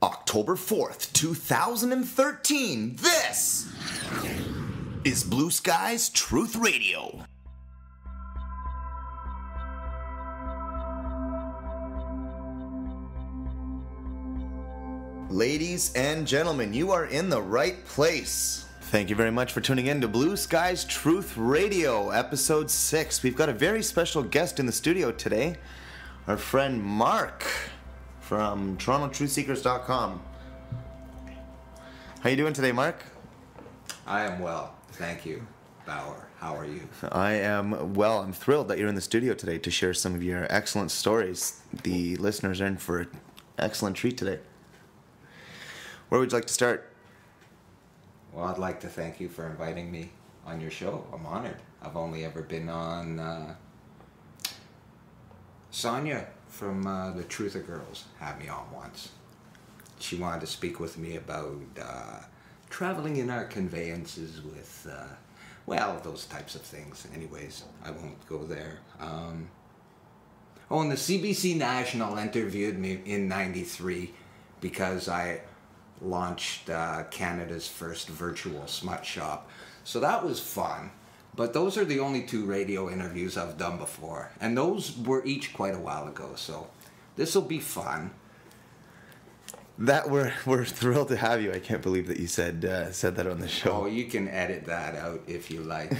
October 4th, 2013. This is Blue Sky's Truth Radio. Ladies and gentlemen, you are in the right place. Thank you very much for tuning in to Blue Sky's Truth Radio, Episode 6. We've got a very special guest in the studio today, our friend Mark from TorontoTruthSeekers.com. How you doing today, Mark? I am well, thank you, Bauer. How are you? I am well. I'm thrilled that you're in the studio today to share some of your excellent stories. The listeners are in for an excellent treat today. Where would you like to start? Well, I'd like to thank you for inviting me on your show. I'm honored. I've only ever been on... Sonia from the Truther Girls had me on once. She wanted to speak with me about traveling in our conveyances with, well, those types of things. Anyways, I won't go there. And the CBC National interviewed me in '93 because I launched Canada's first virtual smut shop. So that was fun. But those are the only two radio interviews I've done before. And those were each quite a while ago. So this will be fun. That we're thrilled to have you. I can't believe that you said that on the show. Oh, you can edit that out if you like.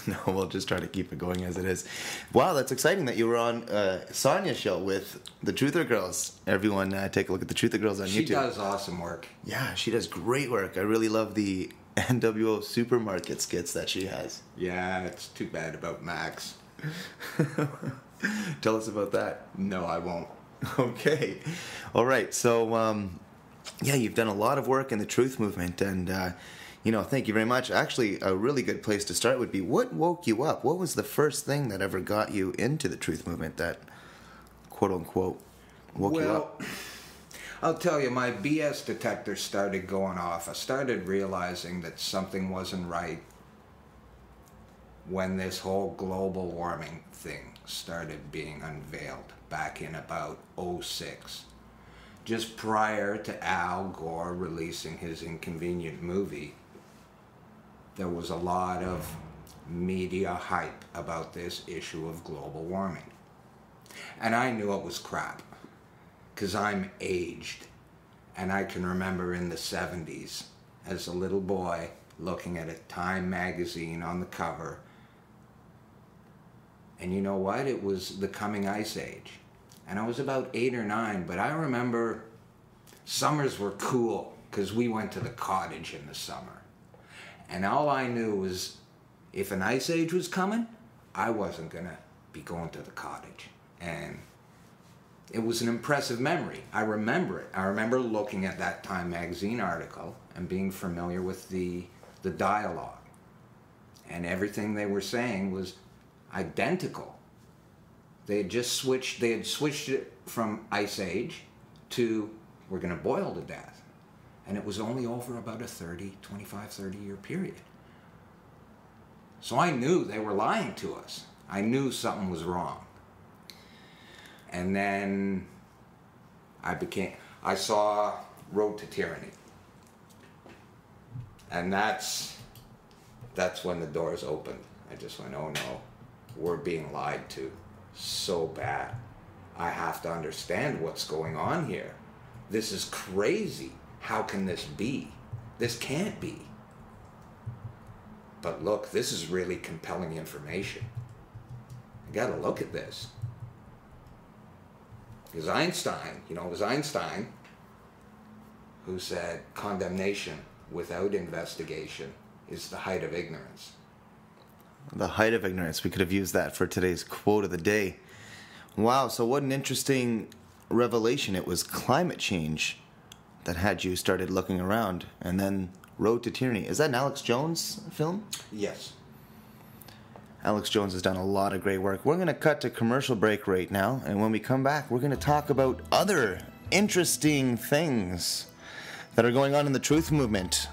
No, we'll just try to keep it going as it is. Wow, that's exciting that you were on Sonia's show with the Truther Girls. Everyone, take a look at the Truther Girls on YouTube. She does awesome work. Yeah, she does great work. I really love the NWO supermarket skits that she has. Yeah, it's too bad about Max. Tell us about that. No, I won't. Okay. All right. So, yeah, you've done a lot of work in the truth movement, and, thank you very much. Actually, a really good place to start would be, what woke you up? What was the first thing that ever got you into the truth movement that, quote-unquote, woke you up? Well, I'll tell you, my BS detector started going off. I started realizing that something wasn't right when this whole global warming thing started being unveiled back in about '06. Just prior to Al Gore releasing his inconvenient movie, there was a lot of media hype about this issue of global warming. And I knew it was crap, because I'm aged, and I can remember in the 70s, as a little boy, looking at a Time magazine on the cover, and you know what? It was the coming ice age. And I was about 8 or 9, but I remember summers were cool because we went to the cottage in the summer. And all I knew was if an ice age was coming, I wasn't going to be going to the cottage. And it was an impressive memory. I remember it. I remember looking at that Time magazine article and being familiar with the dialogue. And everything they were saying was identical. They had switched it from ice age to we're going to boil to death. And it was only over about a 30 year period. So I knew they were lying to us. I knew something was wrong. And then I saw Road to Tyranny. And that's when the doors opened. I just went, oh no, we're being lied to so bad. I have to understand what's going on here. This is crazy. How can this be? This can't be. But look, this is really compelling information. I gotta look at this. Because Einstein, it was Einstein who said condemnation without investigation is the height of ignorance. The height of ignorance. We could have used that for today's quote of the day. Wow, so what an interesting revelation. It was climate change that had you started looking around, and then Road to Tyranny. Is that an Alex Jones film? Yes. Alex Jones has done a lot of great work. We're going to cut to commercial break right now, and when we come back, we're going to talk about other interesting things that are going on in the truth movement.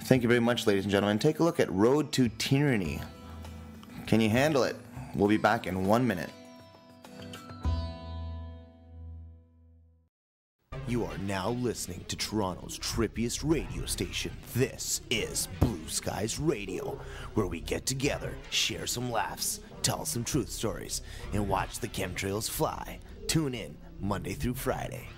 Thank you very much, ladies and gentlemen. Take a look at Road to Tyranny. Can you handle it? We'll be back in 1 minute. You are now listening to Toronto's trippiest radio station. This is Blue Skies Radio, where we get together, share some laughs, tell some truth stories, and watch the chemtrails fly. Tune in Monday through Friday.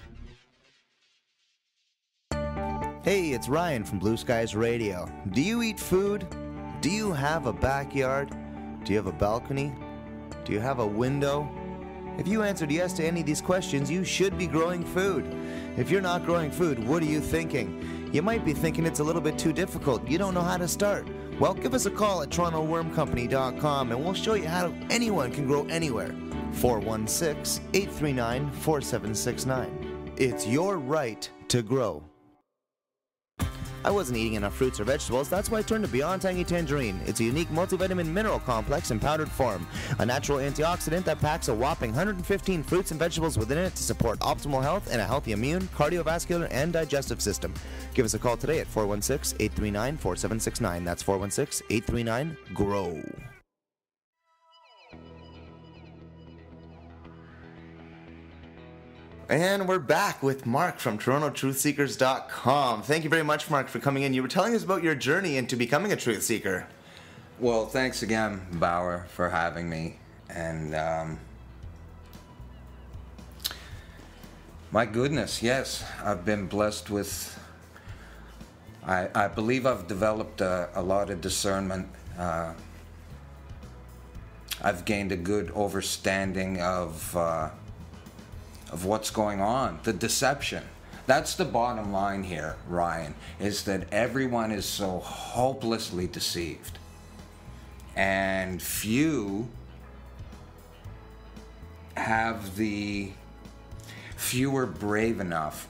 Hey, it's Ryan from Blue Skies Radio. Do you eat food? Do you have a backyard? Do you have a balcony? Do you have a window? If you answered yes to any of these questions, you should be growing food. If you're not growing food, what are you thinking? You might be thinking it's a little bit too difficult. You don't know how to start. Well, give us a call at TorontoWormCompany.com and we'll show you how anyone can grow anywhere. 416-839-4769. It's your right to grow. I wasn't eating enough fruits or vegetables, that's why I turned to Beyond Tangy Tangerine. It's a unique multivitamin mineral complex in powdered form, a natural antioxidant that packs a whopping 115 fruits and vegetables within it to support optimal health and a healthy immune, cardiovascular, and digestive system. Give us a call today at 416-839-4769. That's 416-839-GROW. And we're back with Mark from TorontoTruthSeekers.com. Thank you very much, Mark, for coming in. You were telling us about your journey into becoming a truth seeker. Well, thanks again, Bauer, for having me. And my goodness, yes, I've been blessed with, I believe I've developed a lot of discernment. I've gained a good understanding of what's going on, the deception. That's the bottom line here, Ryan, is that everyone is so hopelessly deceived. And few are brave enough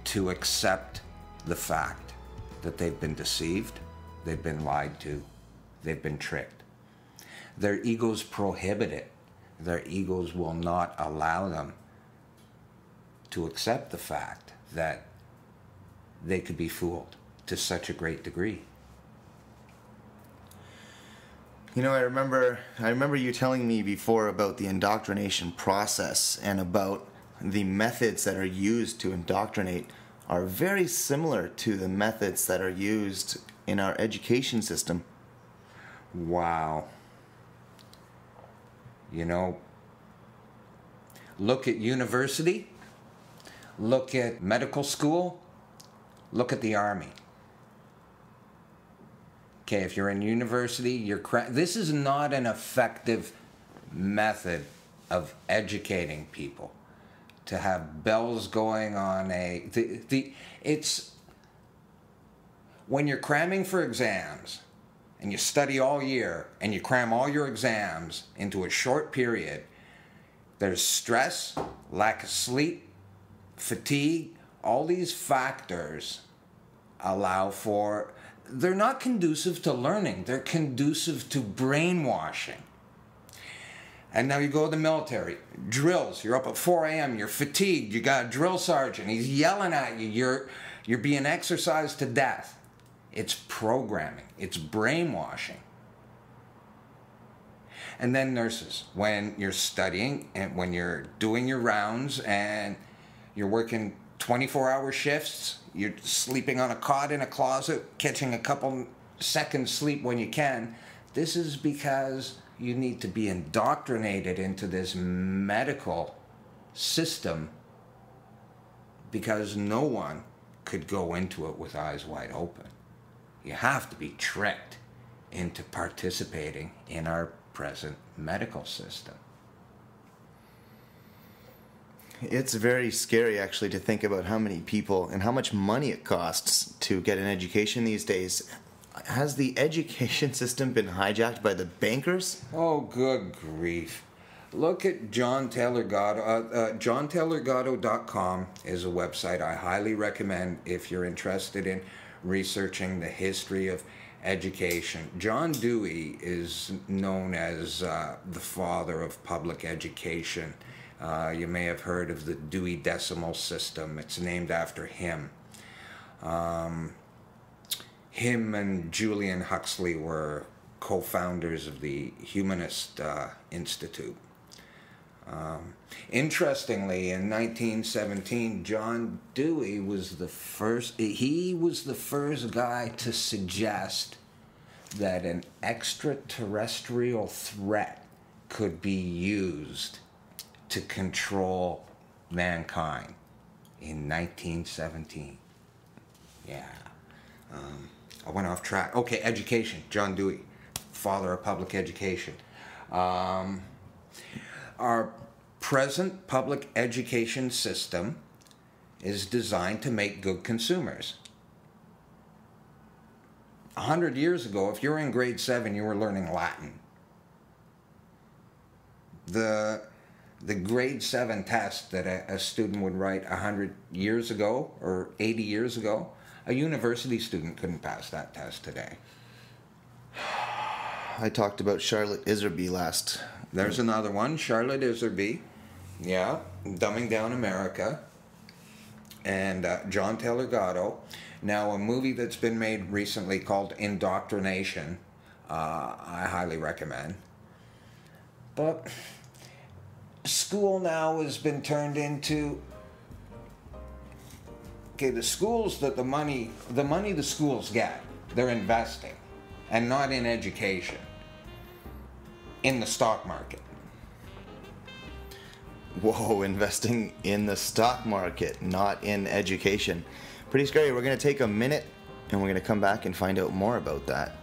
to accept the fact that they've been deceived, they've been lied to, they've been tricked. Their egos prohibit it. Their egos will not allow them to accept the fact that they could be fooled to such a great degree. You know, I remember you telling me before about the indoctrination process and about the methods that are used to indoctrinate are very similar to the methods that are used in our education system. Wow. You know, look at university. Look at medical school, look at the army. Okay, if you're in university, this is not an effective method of educating people. To have bells going on it's when you're cramming for exams and you study all year and you cram all your exams into a short period, there's stress, lack of sleep, fatigue, all these factors they're not conducive to learning, they're conducive to brainwashing. And now you go to the military, drills, you're up at 4 a.m., you're fatigued, you got a drill sergeant, he's yelling at you, you're being exercised to death. It's programming, it's brainwashing. And then nurses, when you're studying and when you're doing your rounds and you're working 24-hour shifts, you're sleeping on a cot in a closet, catching a couple seconds sleep when you can. This is because you need to be indoctrinated into this medical system because no one could go into it with eyes wide open. You have to be tricked into participating in our present medical system. It's very scary, actually, to think about how many people and how much money it costs to get an education these days. Has the education system been hijacked by the bankers? Oh, good grief. Look at John Taylor Gatto. JohnTaylorGatto.com is a website I highly recommend if you're interested in researching the history of education. John Dewey is known as the father of public education. You may have heard of the Dewey Decimal System. It's named after him. Him and Julian Huxley were co-founders of the Humanist Institute. Interestingly, in 1917, John Dewey was the first guy to suggest that an extraterrestrial threat could be used to control mankind in 1917. Yeah. I went off track. Okay, education. John Dewey, father of public education. Our present public education system is designed to make good consumers. 100 years ago, if you were in grade 7, you were learning Latin. The grade 7 test that a student would write 100 years ago or 80 years ago, a university student couldn't pass that test today. I talked about Charlotte Iserby last. There's another one, Charlotte Iserby. Yeah, Dumbing Down America. And John Taylor Gatto. Now, a movie that's been made recently called Indoctrination, I highly recommend. But school now has been turned into, okay, the schools that the money the schools get, they're investing, and not in education, in the stock market. Whoa, investing in the stock market, not in education. Pretty scary. We're going to take a minute and we're going to come back and find out more about that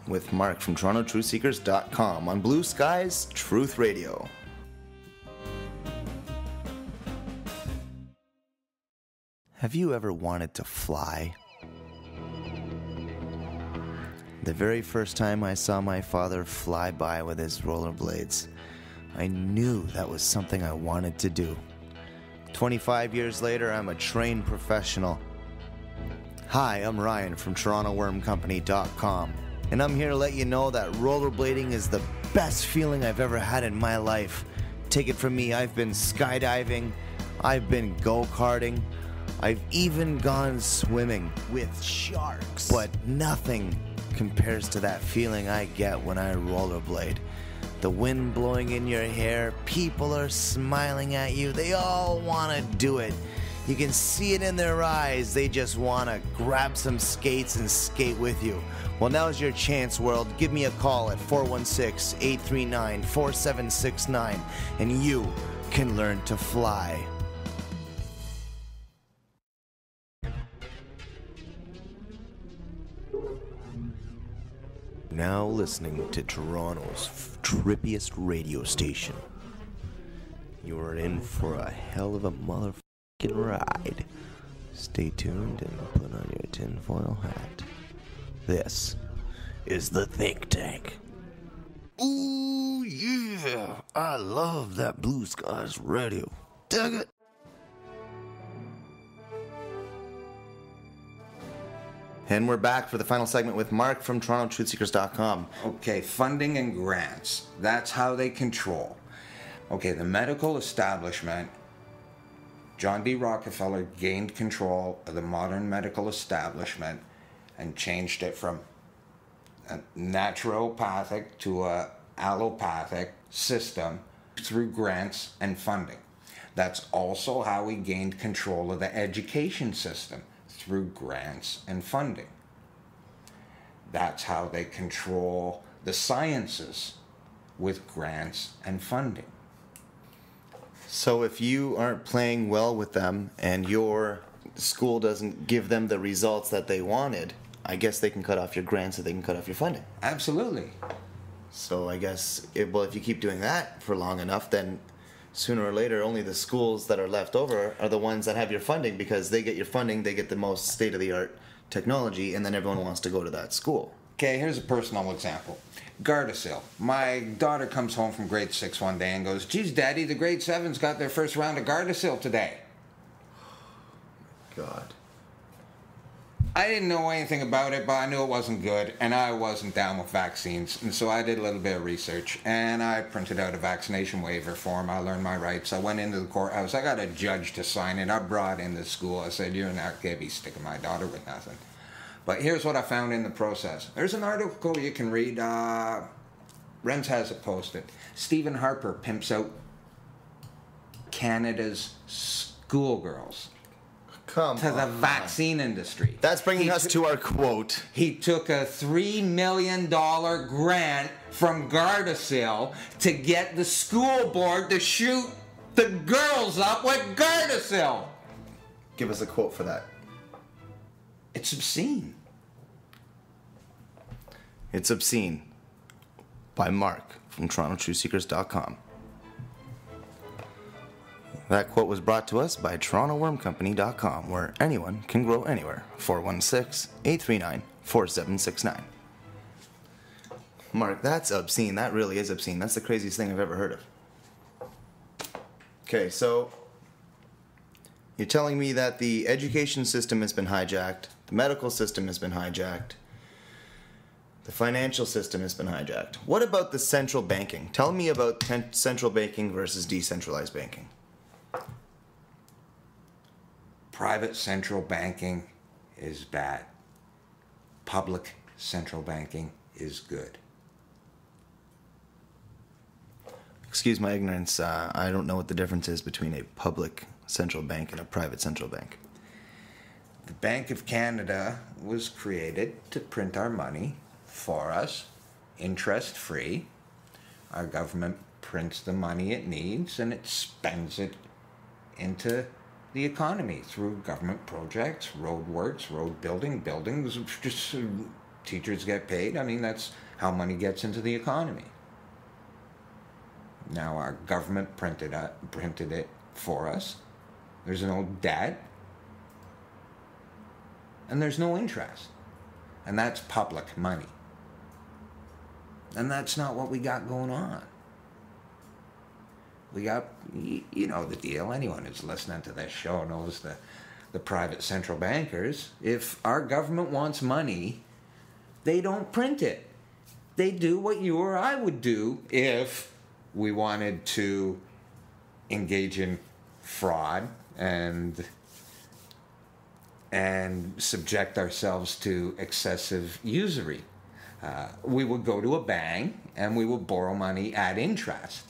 with Mark from TorontoTruthSeekers.com on Blue Skies Truth Radio. Have you ever wanted to fly? The very first time I saw my father fly by with his rollerblades, I knew that was something I wanted to do. 25 years later, I'm a trained professional. Hi, I'm Ryan from TorontoWormCompany.com, and I'm here to let you know that rollerblading is the best feeling I've ever had in my life. Take it from me, I've been skydiving, I've been go-karting, I've even gone swimming with sharks, but nothing compares to that feeling I get when I rollerblade. The wind blowing in your hair, people are smiling at you, they all want to do it. You can see it in their eyes, they just want to grab some skates and skate with you. Well, now's your chance, world. Give me a call at 416-839-4769 and you can learn to fly. Now listening to Toronto's trippiest radio station. You are in for a hell of a motherfucking ride. Stay tuned and put on your tinfoil hat. This is the Think Tank. Ooh, yeah. I love that Blue Skies radio. Dig it. And we're back for the final segment with Mark from TorontoTruthSeekers.com. Okay, funding and grants. That's how they control. Okay, the medical establishment, John D Rockefeller gained control of the modern medical establishment and changed it from a naturopathic to a allopathic system through grants and funding. That's also how he gained control of the education system, through grants and funding. That's how they control the sciences, with grants and funding. So if you aren't playing well with them and your school doesn't give them the results that they wanted, I guess they can cut off your grants or they can cut off your funding. Absolutely. So I guess, if you keep doing that for long enough, then sooner or later, only the schools that are left over are the ones that have your funding, because they get your funding, they get the most state-of-the-art technology, and then everyone wants to go to that school. Okay, here's a personal example. Gardasil. My daughter comes home from grade 6 one day and goes, "Geez, Daddy, the grade 7s got their first round of Gardasil today." God. I didn't know anything about it, but I knew it wasn't good, and I wasn't down with vaccines. And so I did a little bit of research, and I printed out a vaccination waiver form. I learned my rights. I went into the courthouse. I got a judge to sign it. I brought in the school. I said, "You're not going to be sticking my daughter with nothing." But here's what I found in the process. There's an article you can read. Renz has it posted. Stephen Harper pimps out Canada's schoolgirls Come to the on. vaccine industry. That's bringing us to our quote. He took a $3 million grant from Gardasil to get the school board to shoot the girls up with Gardasil. Give us a quote for that. It's obscene. It's obscene. By Mark from TorontoTruthSeekers.com. That quote was brought to us by TorontoWormCompany.com, where anyone can grow anywhere. 416-839-4769. Mark, that's obscene. That really is obscene. That's the craziest thing I've ever heard of. Okay, so you're telling me that the education system has been hijacked, the medical system has been hijacked, the financial system has been hijacked. What about the central banking? Tell me about central banking versus decentralized banking. Private central banking is bad. Public central banking is good. Excuse my ignorance, I don't know what the difference is between a public central bank and a private central bank. The Bank of Canada was created to print our money for us, interest-free. Our government prints the money it needs and it spends it into the economy through government projects, road works, road buildings, just teachers get paid. I mean, that's how money gets into the economy. Now our government printed it for us. There's an old debt, and there's no interest. And that's public money. And that's not what we got going on. We got, you know the deal. Anyone who's listening to this show knows the private central bankers. If our government wants money, they don't print it. They do what you or I would do if we wanted to engage in fraud and subject ourselves to excessive usury. We would go to a bank and we would borrow money at interest.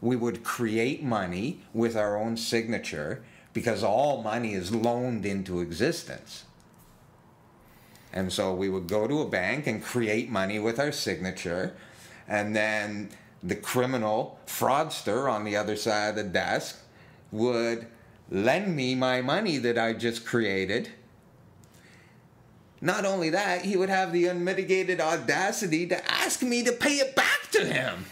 We would create money with our own signature because all money is loaned into existence. And so we would go to a bank and create money with our signature, and then the criminal fraudster on the other side of the desk would lend me my money that I just created. Not only that, he would have the unmitigated audacity to ask me to pay it back to him.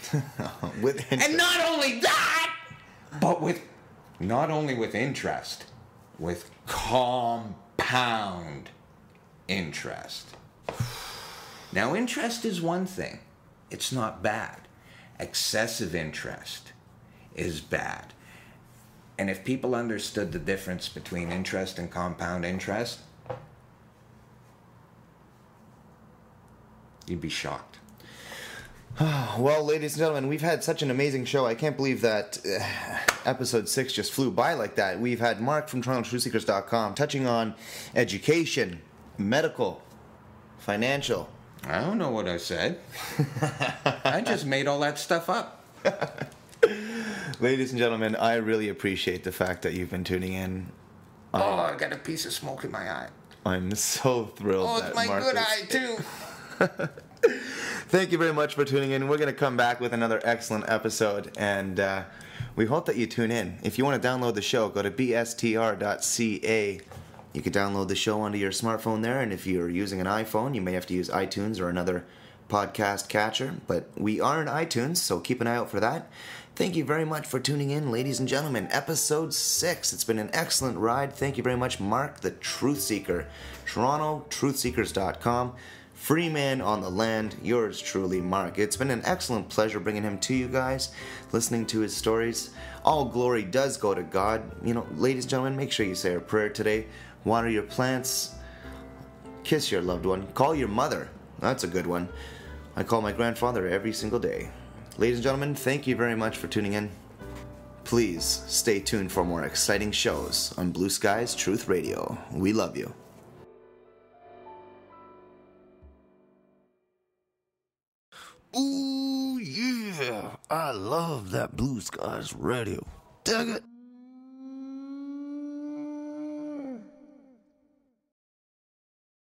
And not only that, but not only with interest, with compound interest. Now, interest is one thing. It's not bad. Excessive interest is bad. And if people understood the difference between interest and compound interest, you'd be shocked. Well, ladies and gentlemen, we've had such an amazing show. I can't believe that episode 6 just flew by like that. We've had Mark from TorontoTruthSeekers.com touching on education, medical, financial. I don't know what I said. I just made all that stuff up. Ladies and gentlemen, I really appreciate the fact that you've been tuning in. I got a piece of smoke in my eye. I'm so thrilled that it's my Mark good is... eye, too. Thank you very much for tuning in. We're going to come back with another excellent episode, and we hope that you tune in. If you want to download the show, go to bstr.ca. You can download the show onto your smartphone there, and if you're using an iPhone, you may have to use iTunes or another podcast catcher, but we are in iTunes, so keep an eye out for that. Thank you very much for tuning in, ladies and gentlemen. Episode 6. It's been an excellent ride. Thank you very much, Mark, the Truth Seeker. TorontoTruthSeekers.com. Freeman on the land, yours truly, Mark. It's been an excellent pleasure bringing him to you guys, listening to his stories. All glory does go to God. You know, ladies and gentlemen, make sure you say a prayer today. Water your plants. Kiss your loved one. Call your mother. That's a good one. I call my grandfather every single day. Ladies and gentlemen, thank you very much for tuning in. Please stay tuned for more exciting shows on Blue Skies Truth Radio. We love you. Ooh, yeah. I love that Blue Skies Radio. Dig it.